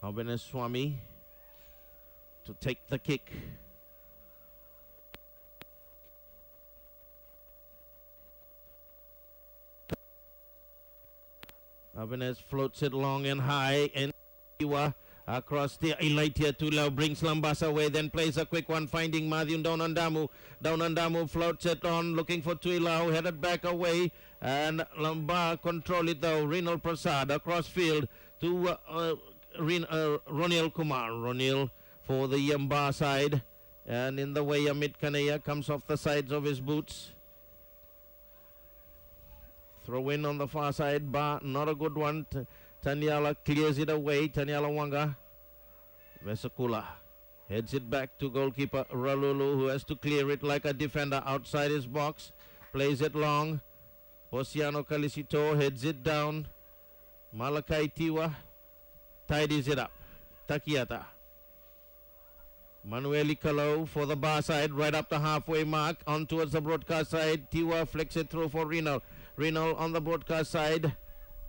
Swami to take the kick. Avines floats it long and high, and Tiwa across the Elatia Tula brings Labasa away, then plays a quick one, finding Matthew down on Damu. Down on Damu floats it on, looking for Tuilau, headed back away, and Lamba control it though. Rinal Prasad across field to Ronil Kumar. Ronil for the Yamba side, and in the way Amit Kanaya comes off the sides of his boots. Throw in on the far side, Ba, not a good one. Tanyala clears it away. Tanyala Wanga. Vesakula heads it back to goalkeeper Ralulu, who has to clear it like a defender outside his box. Plays it long. Posiano Calisito heads it down. Malakai Tiwa tidies it up. Takiata. Manueli Kalau for the bar side, right up the halfway mark, on towards the broadcast side. Tiwa flicks it through for Rinal. Rinal on the broadcast side,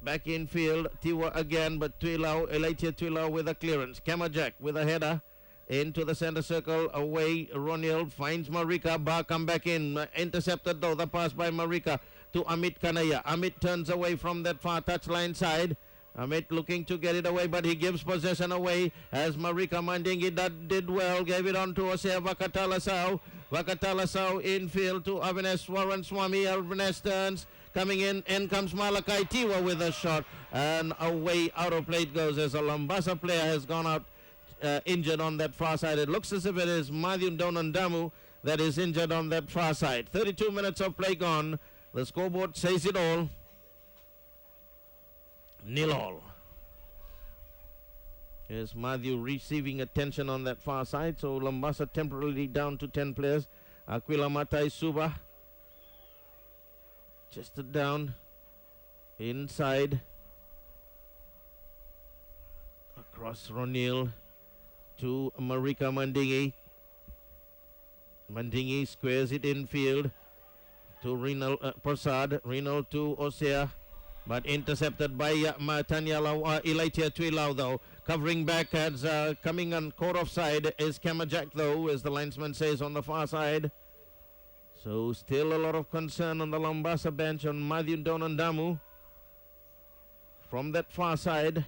back in field. Tiwa again, but Tuilau, Elatia Tuilau with a clearance. Kamajak with a header into the center circle. Away, Ronil finds Marika. Bar come back in. Intercepted though, the pass by Marika to Amit Kanaya. Amit turns away from that far touchline side. Amit looking to get it away, but he gives possession away as Marika Mandingi that did well. Gave it on to Osea Vakatalasau. Vakatalasau infield to Avines Warren Swami. Avines turns. Coming in comes Malakai Tiwa with a shot, and away out of play it goes as a Labasa player has gone out injured on that far side. It looks as if it is Matthew Donandamu that is injured on that far side. 32 minutes of play gone. The scoreboard says it all. 0-0. Here's Matthew receiving attention on that far side, so Labasa temporarily down to 10 players. Aquila Matai Suba chested down, inside, across Ronil to Marika Mandingi. Mandingi squares it infield to Rinal Prasad. Rinal to Osea, but intercepted by Tanyala Elatia Tuilau though. Covering back as coming on court offside is Kamajak though, as the linesman says on the far side. So still a lot of concern on the Labasa bench on Matthew Donandamu. From that far side,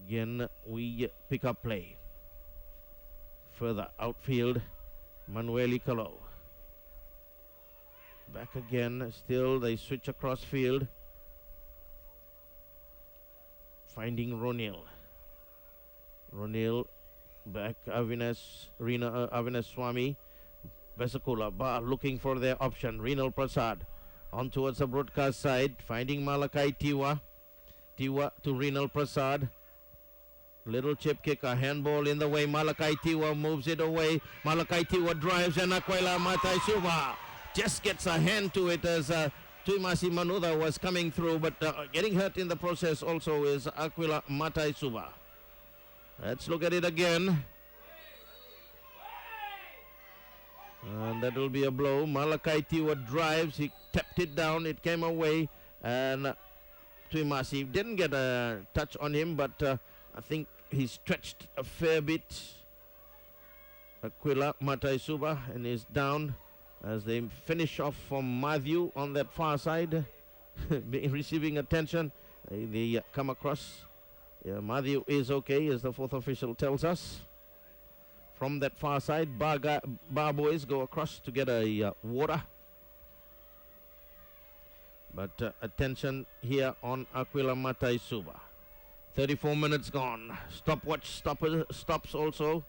again we pick up play. Further outfield, Manueli Kalau. Back again, still they switch across field. Finding Ronil. Ronil back, Avines Swami. Vesakula Ba looking for their option. Rinal Prasad on towards the broadcast side, finding Malakai Tiwa. Tiwa to Rinal Prasad. Little chip kick, a handball in the way. Malakai Tiwa moves it away. Malakai Tiwa drives, and Aquila Matai Suba just gets a hand to it as Tuimasi Manuda was coming through, but getting hurt in the process also is Aquila Matai Suba. Let's look at it again. And that will be a blow. Malakai Tiwa drives. He tapped it down. It came away. And Tuimasi didn't get a touch on him, but I think he stretched a fair bit. Aquila Matai Suba, and is down as they finish off from Matthew on that far side. Receiving attention. They come across. Yeah, Matthew is okay, as the fourth official tells us. From that far side, Bar boys go across to get a water. But attention here on Aquila Matai Suba. 34 minutes gone. Stopwatch stops also.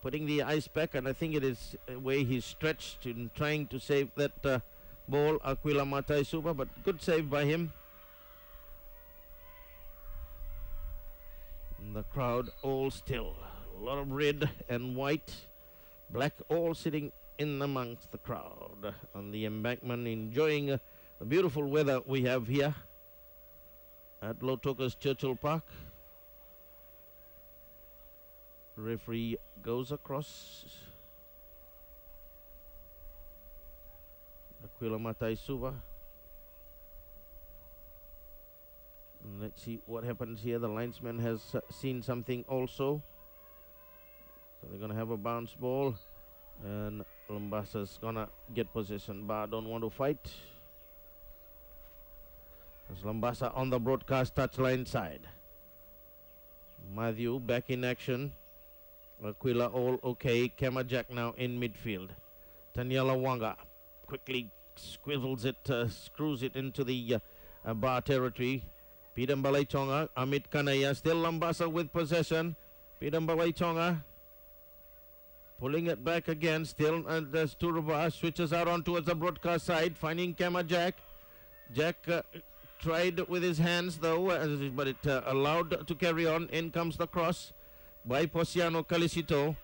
Putting the ice back, and I think it is the way he's stretched in trying to save that ball, Aquila Matai Suba, but good save by him. The crowd all still. A lot of red and white, black all sitting in amongst the crowd on the embankment, enjoying the beautiful weather we have here at Lotoka's Churchill Park. Referee goes across. Aquila Matai Suba Let's see what happens here. The linesman has seen something also. So they're going to have a bounce ball. And Lambasa's going to get possession. But don't want to fight. As Labasa on the broadcast touchline side. Matthew back in action. Aquila all okay. Kamajak now in midfield. Tanyala Wanga quickly squivels it, screws it into the bar territory. Pidambalai Chonga, Amit Kanaya, still Labasa with possession. Pidambalai Chonga pulling it back again, still there's Turuba, switches out on towards the broadcast side, finding Kamajak. Jack tried with his hands though, but it allowed to carry on. In comes the cross by Posiano Calisito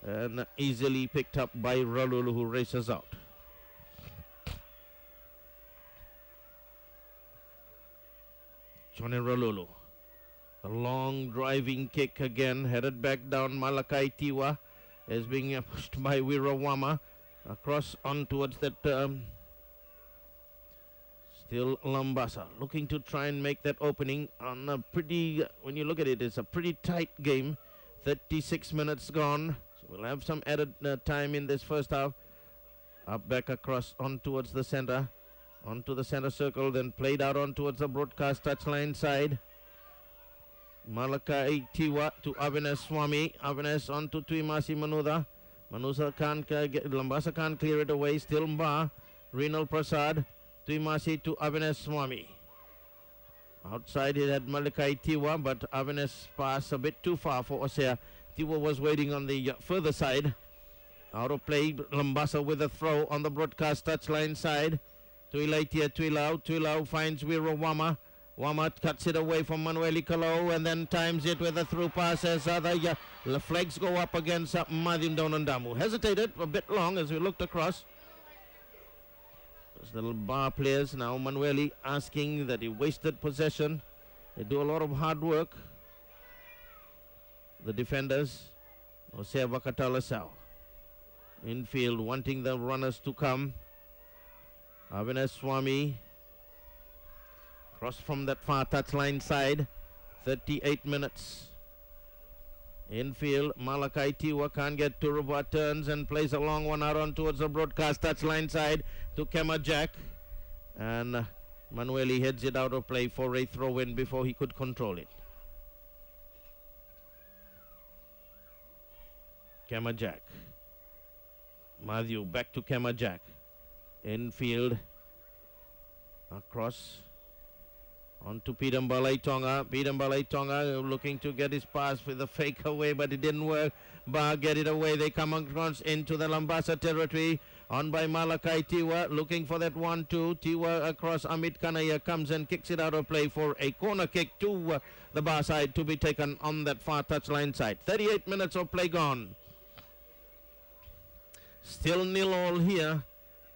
and easily picked up by Ralulu, who races out. Johnny Ralulu. A long driving kick again, headed back down. Malakai Tiwa is being pushed by Wirawama across on towards that. Still Labasa looking to try and make that opening on a pretty, when you look at it, it's a pretty tight game. 36 minutes gone. So we'll have some added time in this first half. Up back across on towards the center. Onto the center circle, then played out on towards the broadcast touchline side. Malakai Tiwa to Avinash Swami. Avinash on to Tuimasi Manuda. Manusa can't get, Labasa can't clear it away. Still Mba. Renal Prasad. Tuimasi to Avinash Swami. Outside he had Malakai Tiwa, but Avinash pass a bit too far for Osea. Tiwa was waiting on the further side. Out of play, Labasa with a throw on the broadcast touchline side. Tuilaitia Tuilau. Tuilau finds Wirawama. Wama cuts it away from Manueli Kalau and then times it with a through pass as the flags go up against Madim Donandamu. Hesitated a bit long as we looked across. Those little bar players now. Manueli asking that he wasted possession. They do a lot of hard work. The defenders. Osea Vakatalasau. Infield wanting the runners to come. Avinash Swami. Cross from that far touchline side. 38 minutes. Infield, Malakai Tiwa can't get to Ruba, turns and plays a long one out on towards the broadcast touchline side to Kamajak. And Manueli heads it out of play for a throw-in before he could control it. Kamajak. Matthew back to Kamajak. Infield. Across. On to Pidambalai Tonga. Pidambalai Tonga looking to get his pass with a fake away, but it didn't work. Bar get it away. They come across into the Labasa territory. On by Malakai Tiwa, looking for that 1-2. Tiwa across. Amit Kanaya comes and kicks it out of play for a corner kick to the bar side to be taken on that far touchline side. 38 minutes of play gone. Still 0-0 here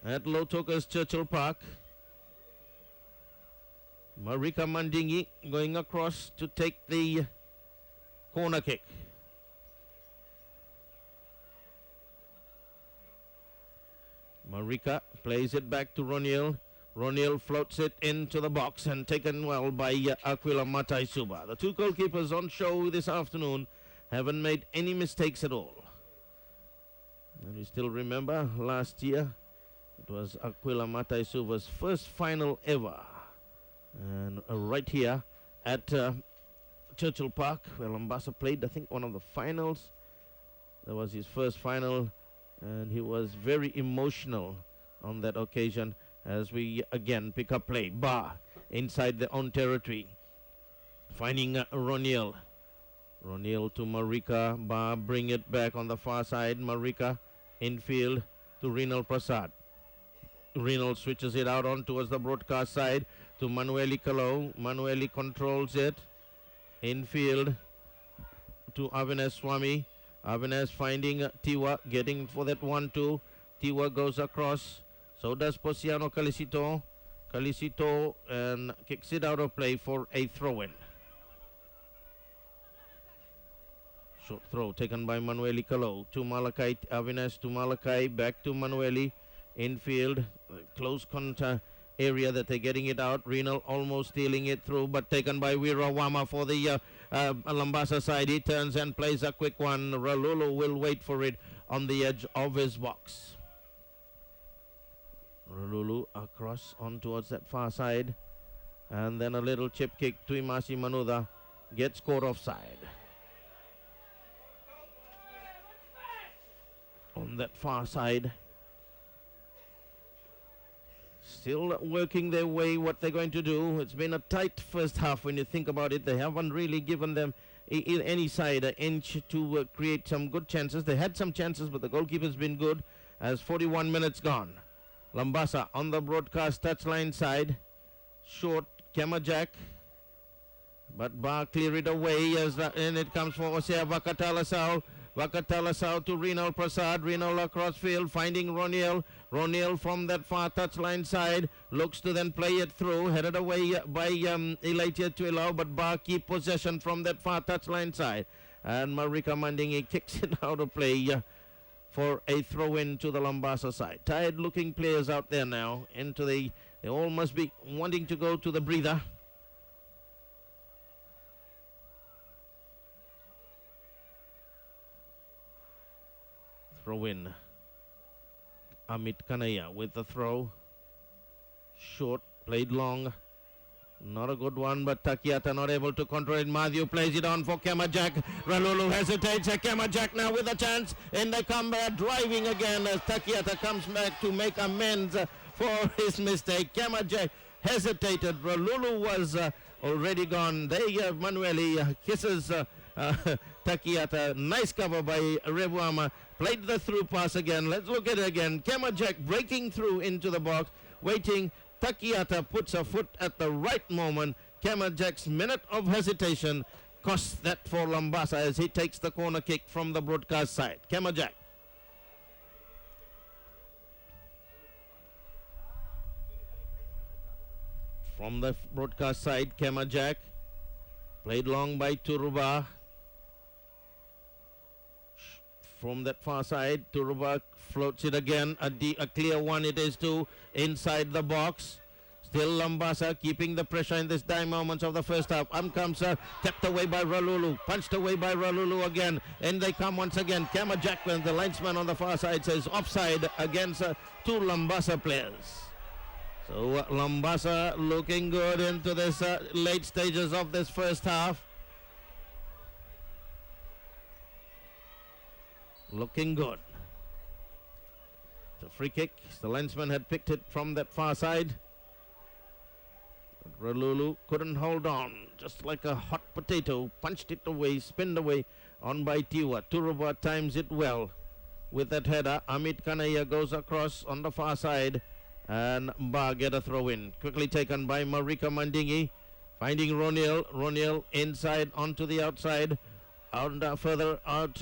at Lotoka's Churchill Park. Marika Mandingi going across to take the corner kick. Marika plays it back to Roniel. Roniel floats it into the box and taken well by Aquila Mataisuba. The two goalkeepers on show this afternoon haven't made any mistakes at all. And we still remember last year it was Aquila Mataisuba's first final ever. And right here at Churchill Park, where Labasa played, I think, one of the finals. That was his first final, and he was very emotional on that occasion as we again pick up play. Bar inside their own territory, finding Roniel. Roniel to Marika. Bar bring it back on the far side. Marika infield to Renal Prasad. Renal switches it out on towards the broadcast side to Manueli Kalau. Manueli controls it. Infield to Avinash Swami. Avinash finding Tiwa, getting for that 1-2. Tiwa goes across. So does Posiano Calisito. Calisito and kicks it out of play for a throw-in. Short throw taken by Manueli Kalau to Malakai. Avinash to Malakai. Back to Manueli. Infield. Close contact area that they're getting it out. Renal almost stealing it through, but taken by Wirawama for the Labasa side. He turns and plays a quick one. Ralulu will wait for it on the edge of his box. Ralulu across on towards that far side. And then a little chip kick to Imasi Manuda. Gets caught offside. On that far side. Still working their way what they're going to do. It's been a tight first half when you think about it. They haven't really given them any side an inch to create some good chances. They had some chances, but the goalkeeper's been good as 41 minutes gone. Labasa on the broadcast touchline side. Short, Kemajak. But Bar clear it away and it comes for Osea Vakatalasau. Vakatalasau to Renal Prasad. Renal across field finding Roniel. Roniel from that far touchline side looks to then play it through. Headed away by Elatia Tuilau, but Bar keep possession from that far touchline side. And Marika Mandingi kicks it out of play for a throw-in to the Labasa side. Tired-looking players out there now. They all must be wanting to go to the breather. Throw in. Amit Kanaya with the throw. Short, played long. Not a good one, but Takiata not able to control it. Matthew plays it on for Kemajak. Ralulu hesitates. Kemajak now with a chance. In the comeback, driving again as Takiata comes back to make amends for his mistake. Kemajak hesitated. Ralulu was already gone. Manueli kisses Takiata. Nice cover by Rebuama. Played the through pass again. Let's look at it again. Kemajak breaking through into the box. Waiting. Takiata puts a foot at the right moment. Kemajak's minute of hesitation costs that for Labasa as he takes the corner kick from the broadcast side. Kemajak. From the broadcast side, Kemajak. Played long by Turuba. From that far side, Turuba floats it again. A clear one it is to inside the box. Still Labasa keeping the pressure in this dying moments of the first half. Comes kept away by Ralulu. Punched away by Ralulu again. And they come once again. Kemajak, when the linesman on the far side says offside against two Labasa players. So Labasa looking good into this late stages of this first half. Looking good. It's a free kick. The linesman had picked it from that far side. But Ralulu couldn't hold on. Just like a hot potato. Punched it away, spinned away on by Tiwa. Turuba times it well with that header. Amit Kanaya goes across on the far side. And Ba get a throw in. Quickly taken by Marika Mandingi. Finding Roniel. Roniel inside onto the outside. Further out.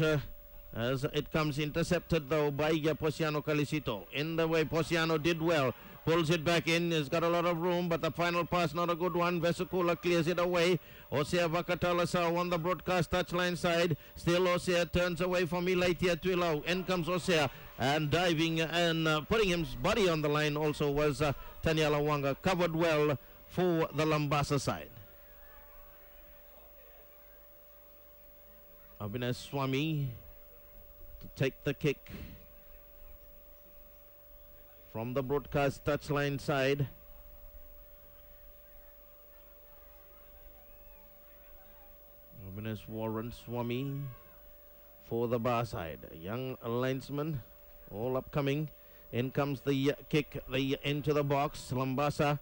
As it comes intercepted though by Posiano Calisito. In the way, Posiano did well. Pulls it back in. He's got a lot of room, but the final pass not a good one. Vesicula clears it away. Osea Vakatalasau on the broadcast touchline side. Still Osea turns away from Ilaitia Tuilau. In comes Osea and diving and putting his body on the line also was Tanyala Wanga. Covered well for the Labasa side. Abhinay Swami take the kick from the broadcast touchline side. Warren Swami for the bar side. A young linesman, all upcoming. In comes the kick into the box. Labasa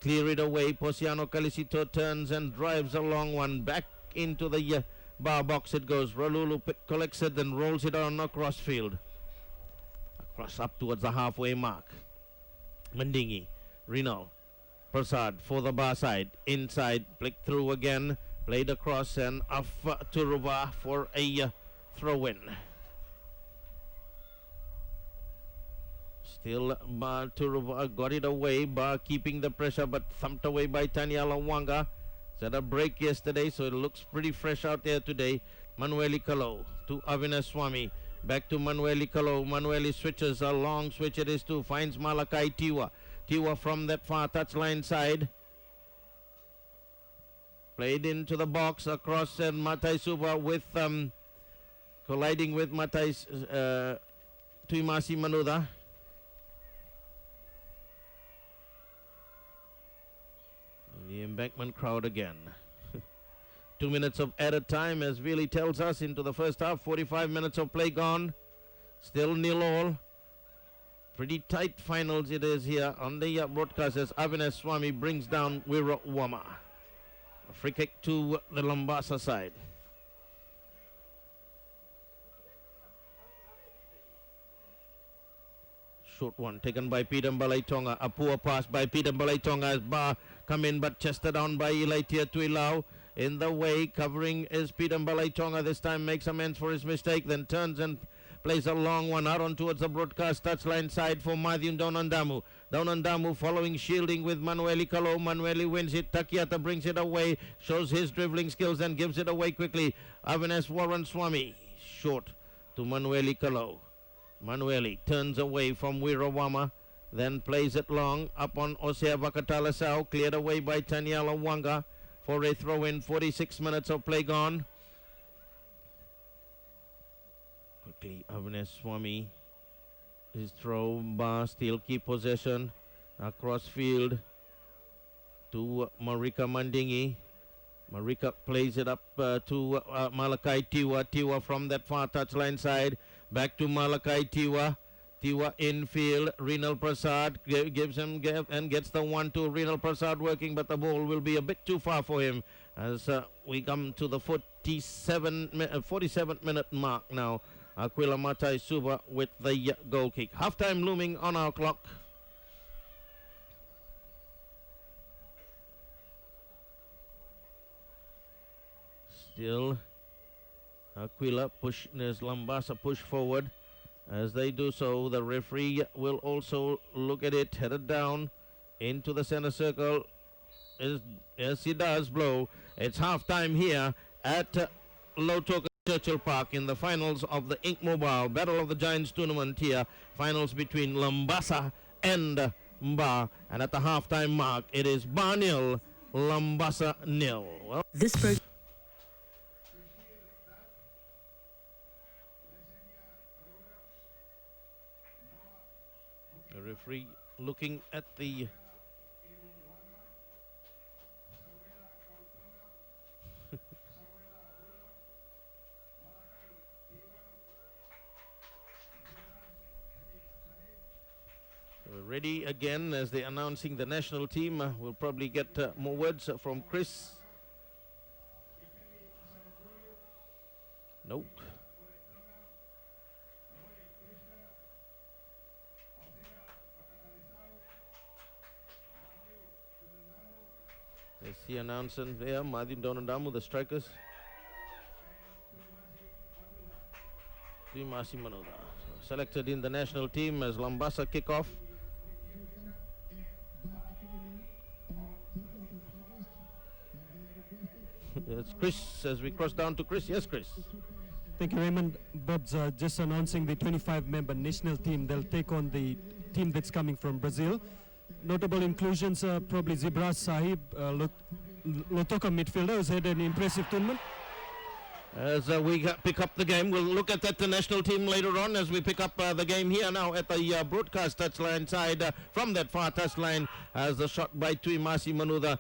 clear it away. Posiano Calisito turns and drives a long one back into the bar box it goes. Ralulu collects it and rolls it on across field. Across up towards the halfway mark. Mandingi, Renal, Prasad for the bar side. Inside, flick through again. Played across and off to Ruba for a throw-in. Still Bar Turuba got it away. Bar keeping the pressure but thumped away by Tanyala Wanga. Had a break yesterday, so it looks pretty fresh out there today. Manueli Kalo to Abhinay Swami. Back to Manueli Kalo. Manueli switches, a long switch it is to. Finds Malakai Tiwa. Tiwa from that far touchline side. Played into the box across and Matai Suba with colliding with Tuimasi Manuda. The embankment crowd again. 2 minutes of added time, as Willie tells us, into the first half. 45 minutes of play gone. Still 0-all. Pretty tight finals it is here on the broadcast as Avinash Swami brings down Wira Wama. A free kick to the Labasa side. Short one taken by Peter Balaitonga. A poor pass by Peter Balaitonga as Bar come in but chested down by Ilaitia Tuilau. In the way, covering is Peter Balaitonga. This time makes amends for his mistake, then turns and plays a long one out on towards the broadcast touchline side for Matthew Donandamu. Donandamu following, shielding with Manueli Kalo. Manueli wins it. Takiata brings it away, shows his dribbling skills and gives it away quickly. Avinash Warren Swami short to Manueli Kalo. Manueli turns away from Wirawama, then plays it long up on Osea Vakatalasau, cleared away by Tanyala Wanga for a throw in. 46 minutes of play gone. Quickly, Avinash Swami, his throw, Bar still keep possession across field to Marika Mandingi. Marika plays it up to Malakai Tiwa. Tiwa from that far touchline side, back to Malakai Tiwa. Tiwa infield, Renal Prasad gives him and gets the 1-2. Renal Prasad working, but the ball will be a bit too far for him as we come to the 47th minute mark now. Aquila Matai Suba with the goal kick. Halftime looming on our clock. Still Aquila push, there's Labasa push forward. As they do so, the referee will also look at it, headed down into the center circle. Yes, he does blow. It's halftime here at Lautoka Churchill Park in the finals of the Ink Mobile Battle of the Giants tournament here. Finals between Labasa and Mba. And at the halftime mark, it is Bar nil, Labasa nil. Well, this program. The referee looking at the we're ready again as they're announcing the national team. We'll probably get more words from Chris. Nope. There's the announcement there, Madin Donandamu, the strikers. Tuimasi Manuda, selected in the national team as Labasa kick off. It's Chris as we cross down to Chris. Yes, Chris. Thank you, Raymond. Bob's just announcing the 25-member national team. They'll take on the team that's coming from Brazil. Notable inclusions are probably Zibraz Sahib, Lautoka midfielder, who's had an impressive tournament. As we pick up the game, we'll look at that the national team later on as we pick up the game here now at the broadcast touchline side from that far touchline as the shot by Tuimasi Manuda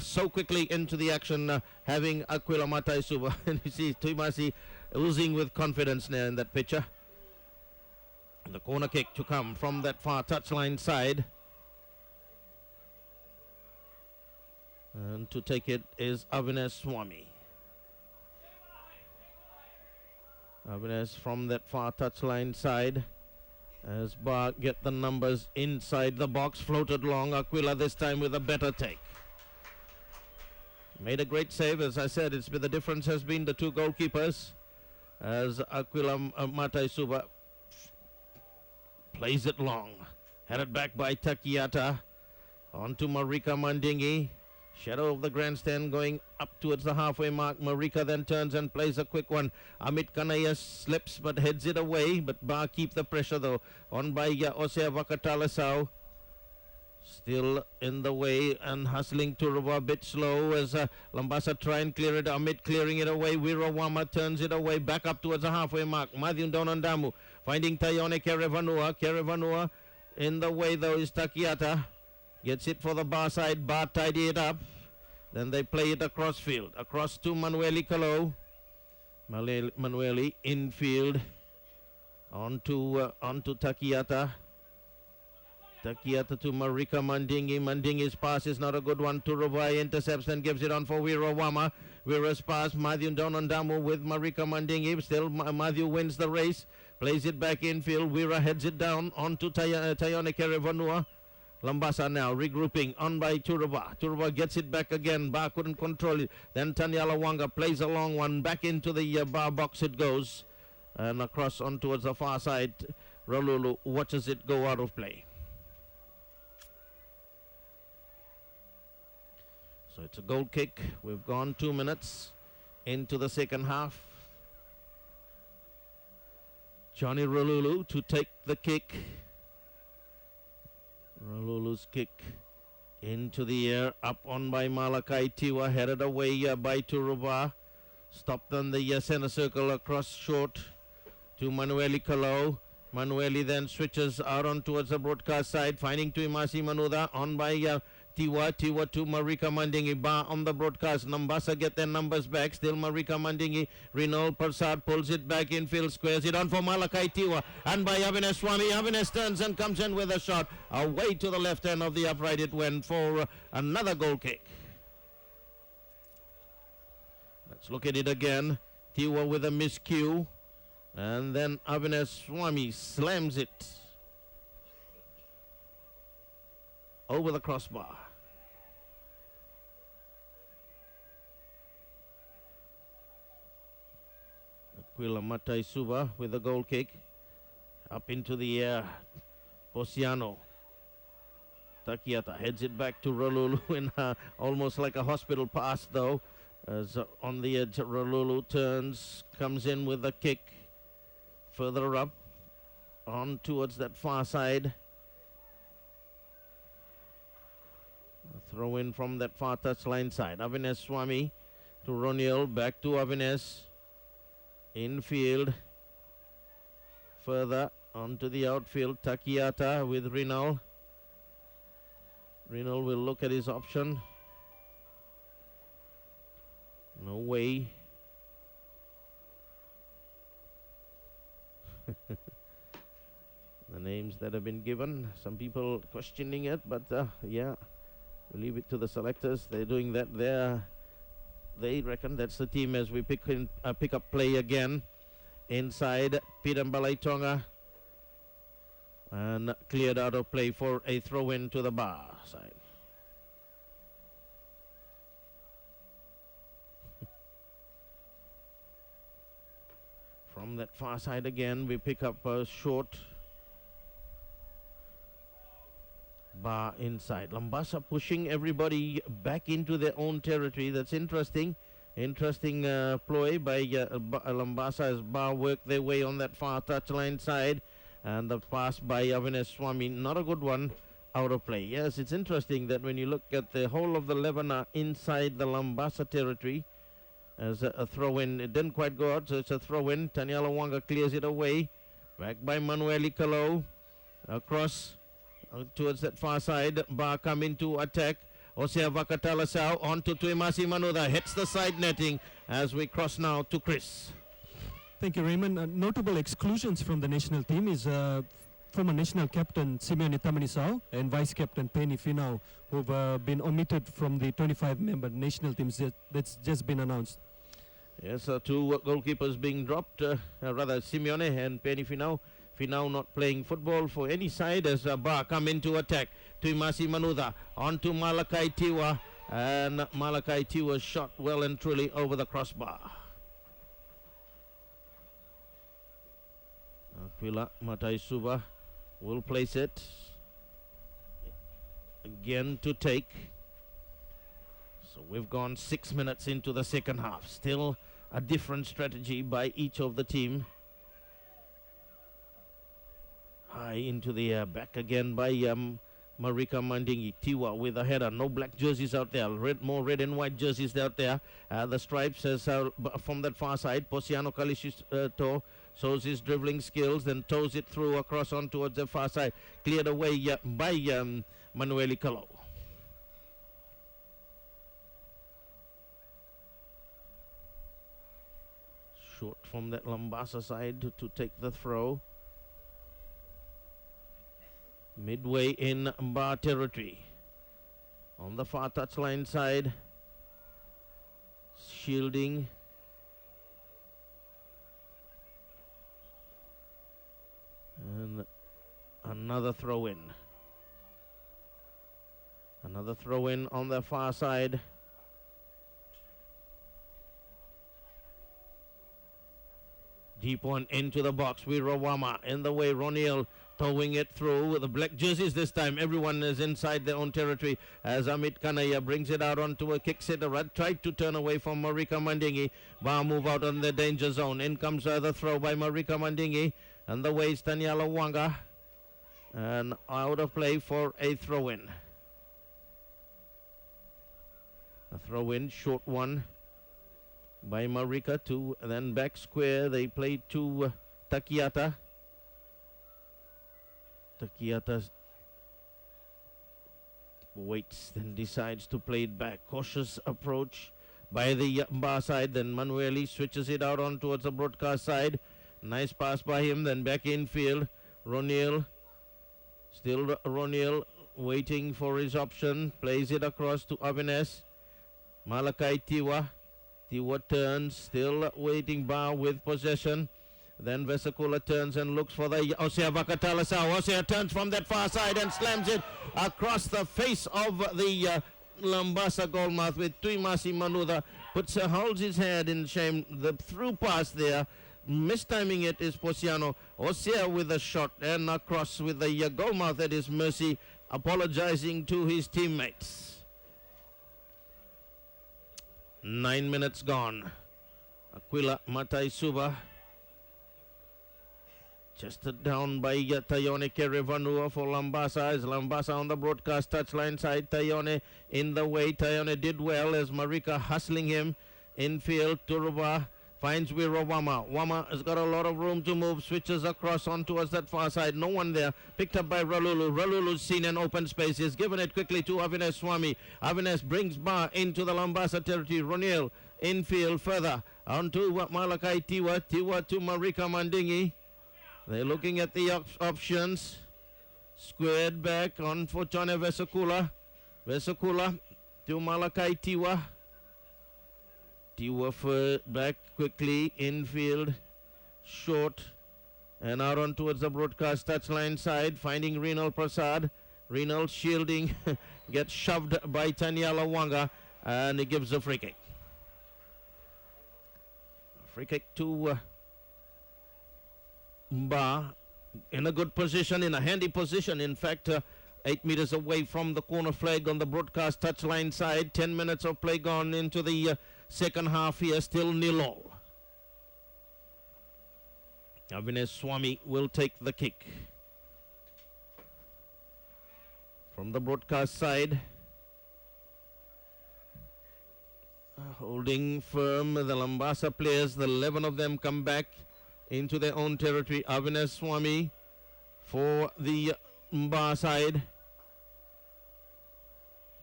so quickly into the action, having Aquila Matai Suba. And you see Tuimasi oozing with confidence there in that picture. The corner kick to come from that far touchline side. And to take it is Avinash Swami. Avinash from that far touchline side as Bar get the numbers inside the box, floated long. Aquila this time with a better take. Made a great save, as I said. It's been, the difference has been the two goalkeepers as Aquila Matai Suba plays it long. Headed back by Takiata onto Marika Mandingi. Shadow of the grandstand going up towards the halfway mark. Marika then turns and plays a quick one. Amit Kanaya slips but heads it away. But Bar keep the pressure though. On by Osea Vakatalasau. Still in the way and hustling Turuba a bit slow as Labasa try and clear it. Amit clearing it away. Wirawama turns it away back up towards the halfway mark. Matthew Donandamu finding Tayone Kerevanua. Kerevanua in the way though is Takiata. Gets it for the bar side. Bar tidy it up. Then they play it across field. Across to Manueli Kalo. Manueli infield. Onto Takiata. Takiata to Marika Mandingi. Mandingi's pass is not a good one. Turubai intercepts and gives it on for Wirawama. Wira's pass. Matthew Donandamu with Marika Mandingi. Still Matthew wins the race. Plays it back infield. Wira heads it down onto Tayone Kerevanua. Labasa now regrouping on by Turuba. Turuba gets it back again. Bar couldn't control it. Then Tanyala Wanga plays a long one. Back into the bar box it goes. And across on towards the far side. Rolulu watches it go out of play. So it's a goal kick. We've gone 2 minutes into the second half. Johnny Rolulu to take the kick. Rolulu's kick into the air, up on by Malakai Tiwa, headed away by Turuba. Stopped on the center circle across short to Manueli Kalau. Manueli then switches out on towards the broadcast side, finding Tuimasi Manuda on by Tiwa to Marika Mandingi. Bar on the broadcast. Labasa get their numbers back. Still Marika Mandingi. Rinal Prasad pulls it back infield. Squares it on for Malakai Tiwa. And by Avinash Swami. Avinash turns and comes in with a shot. Away to the left end of the upright it went for another goal kick. Let's look at it again. Tiwa with a miscue. And then Avinash Swami slams it over the crossbar. Aquila Matai Suba with a goal kick. Up into the air. Posiano. Takiata heads it back to Rolulu in almost like a hospital pass though. As on the edge, Rolulu turns, comes in with a kick. Further up. On towards that far side. A throw in from that far touchline side. Avinash Swami to Roniel. Back to Avinash. Infield. Further onto the outfield. Takiata with Rinal. Rinal will look at his option. No way. The names that have been given. Some people questioning it, but yeah. We'll leave it to the selectors. They're doing that there. They reckon that's the team as we pick up play again. Inside, Pirambalai Tonga. And cleared out of play for a throw in to the bar side. From that far side again, we pick up a short. Bar inside. Labasa pushing everybody back into their own territory. That's interesting. Interesting ploy by Labasa as Bar work their way on that far touchline side. And the pass by Avinash Swami, not a good one, out of play. Yes, it's interesting that when you look at the whole of the 11 are inside the Labasa territory. As a throw-in, it didn't quite go out, so it's a throw-in. Tanyala Wanga clears it away. Back by Manueli Kalau. Across towards that far side. Bar come into attack. Osea Vakatalasau on to Tuimasi Manuda. Hits the side netting as we cross now to Chris. Thank you, Raymond. Notable exclusions from the national team is former national captain Simeone Tamanisau and vice captain Penny Finau, who've been omitted from the 25-member national teams that's just been announced. Yes, two goalkeepers being dropped, rather Simeone and Penny Finau. Finau not playing football for any side as Bar come into attack. Tuimasi Manuda on to Malakai Tiwa, and Malakai Tiwa shot well and truly over the crossbar. Aquila Matai Suba will place it again to take. So we've gone 6 minutes into the second half. Still a different strategy by each of the team. High into the air, back again by Marika Mandingi. Tiwa with a header. No black jerseys out there. More red and white jerseys out there. The stripes from that far side. Posiano Kalishito shows his dribbling skills, then toes it through across on towards the far side. Cleared away by Manueli Kalau. Short from that Labasa side to take the throw. Midway in Bar territory. On the far touchline side. Shielding. And another throw in. Another throw in on the far side. Deep one into the box. Wirawama in the way. Ronil towing it through with the black jerseys this time. Everyone is inside their own territory as Amit Kanaya brings it out onto a kick setter. Tried to turn away from Marika Mandingi. Bar move out on the danger zone. In comes the throw by Marika Mandingi. And the way is Tanyala Wanga. And out of play for a throw in. A throw in, short one by Marika to then back square. They played to Takiata. Takiata waits, then decides to play it back. Cautious approach by the bar side. Then Manueli switches it out on towards the broadcast side. Nice pass by him. Then back infield. Ronil. Still Ronil waiting for his option. Plays it across to Avines. Malakai Tiwa. Tiwa turns. Still waiting bar with possession. Then Vesakula turns and looks for the Osea Vakatalasau. Osea turns from that far side and slams it across the face of the Labasa goalmouth with Tuimasi Manuda. Holds his head in shame. The through pass there. Mistiming it is Posiano. Osea with a shot and across with the goalmouth at his mercy. Apologizing to his teammates. 9 minutes gone. Aquila Mataisuba. Chested down by Tayone Kerevanua for Labasa. As Labasa on the broadcast touchline side. Tayone in the way. Tayone did well as Marika hustling him. Infield, Turuba finds Wirawama. Wama has got a lot of room to move. Switches across on towards that far side. No one there. Picked up by Ralulu. Ralulu's seen an open space. He's given it quickly to Avines Swami. Avines brings Bar into the Labasa territory. Ronil infield further. Onto Malakai Tiwa. Tiwa to Marika Mandingi. They're looking at the options. Squared back on for Chone Vesakula. Vesakula to Malakai Tiwa. Tiwa back quickly. Infield. Short. And out on towards the broadcast touchline side. Finding Renal Prasad. Renal shielding. Gets shoved by Tanyala Wanga. And he gives a free kick. Free kick to Bar in a good position, in a handy position. In fact, 8 meters away from the corner flag on the broadcast touchline side. 10 minutes of play gone into the second half here. Still 0-0. Avines Swami will take the kick. From the broadcast side. Holding firm the Labasa players. The 11 of them come back into their own territory. Avines Swami for the Bar side.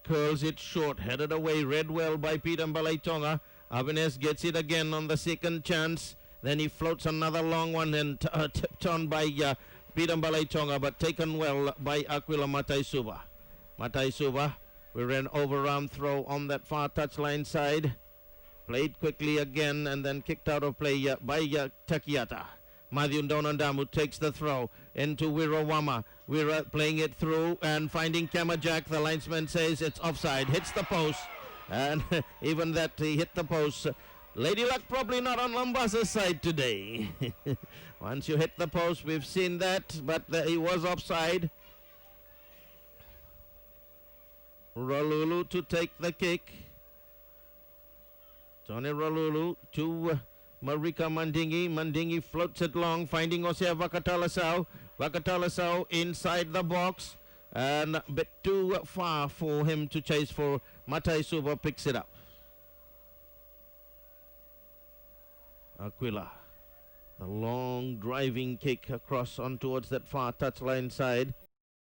Curls it short, headed away, read well by Peter Mbalaitonga. Avines gets it again on the second chance. Then he floats another long one and tipped on by Peter Mbalaitonga, but taken well by Aquila Mataisuba. Mataisuba, we ran overarm throw on that far touchline side. Played quickly again and then kicked out of play by Takiata. Matthew Donandamu takes the throw into Wirawama. We're playing it through and finding Kamajak. The linesman says it's offside. Hits the post. And even that he hit the post. Lady Luck probably not on Lambasa's side today. Once you hit the post, we've seen that. But he was offside. Ralulu to take the kick. Tony Ralulu to Marika Mandingi. Mandingi floats it long, finding Osea Vakatalasau. Vakatalasau inside the box. And a bit too far for him to chase for. Matai Suba picks it up. Aquila. The long driving kick across on towards that far touchline side.